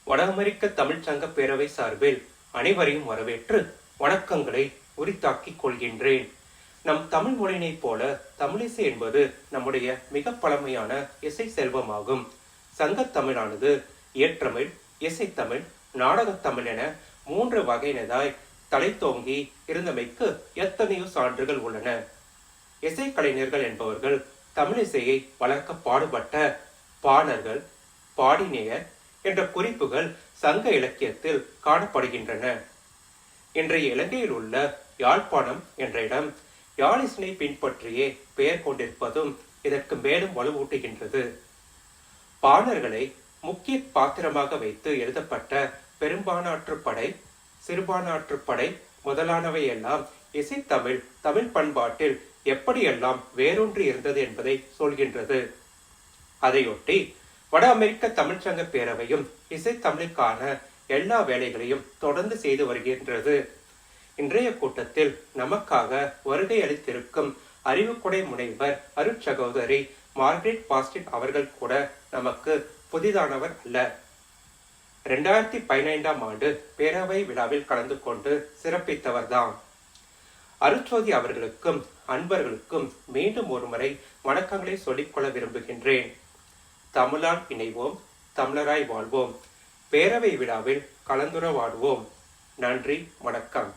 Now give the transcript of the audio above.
வட அமெரிக்க தமிழ்ச் சங்க பேரவை சார்பில் அனைவரையும் வரவேற்று வணக்கங்களை உரித்தாக்கிக் கொள்கின்றேன். நம் தமிழ் மொழியினைப் போல தமிழிசை என்பது நம்முடைய மிக பழமையான இசை செல்வமாகும். சங்கத்தமிழானது இயற்றமிழ், இசைத்தமிழ், நாடகத்தமிழ் என 3 வகையினதாய் தலைத்தோங்கி இருந்தமைக்கு எத்தனையோ சான்றுகள் உள்ளன. இசைக்கலைஞர்கள் என்பவர்கள் தமிழிசையை வளர்க்க பாடுபட்ட பாணர்கள், பாடினேயர் என்ற குறிப்புகள் சங்க இலக்கியத்தில் காணப்படுகின்றன. இன்றைய இலங்கையில் உள்ள யாழ்ப்பாணம் என்ற இடம் யாழிசனை பின்பற்றியே பெயர் கொண்டிருப்பதும் இதற்கு மேலும் வலுவூட்டுகின்றது. பாணர்களை முக்கிய பாத்திரமாக வைத்து எழுதப்பட்ட பெரும்பானாற்றுப்படை, சிறுபானாற்றுப்படை முதலானவை எல்லாம் இசைத்தமிழ், தமிழ் பண்பாட்டில் எப்படியெல்லாம் வேரூன்றி இருந்தது என்பதை சொல்கின்றது. அதையொட்டி வட அமெரிக்க தமிழ்ச்சங்க பேரவையும் இசைத்தமிழுக்கான எல்லா வேலைகளையும் தொடர்ந்து செய்து வருகின்றது. இன்றைய கூட்டத்தில் நமக்காக வருகை அளித்திருக்கும் அறிவுக்குடை முனைவர் அருட்சகோதரி மார்கரெட் பாஸ்டின் அவர்கள் கூட நமக்கு புதிதானவர் அல்ல. 2015ஆம் ஆண்டு பேரவை விழாவில் கலந்து கொண்டு சிறப்பித்தவர்தான். அருட்சோதி அவர்களுக்கும் அன்பர்களுக்கும் மீண்டும் ஒருமுறை வணக்கங்களை சொல்லிக்கொள்ள விரும்புகின்றேன். தமிழால் இணைவோம், தமிழராய் வாழ்வோம். பேரவை விழாவில் கலந்துரையாடுவோம். நன்றி, வணக்கம்.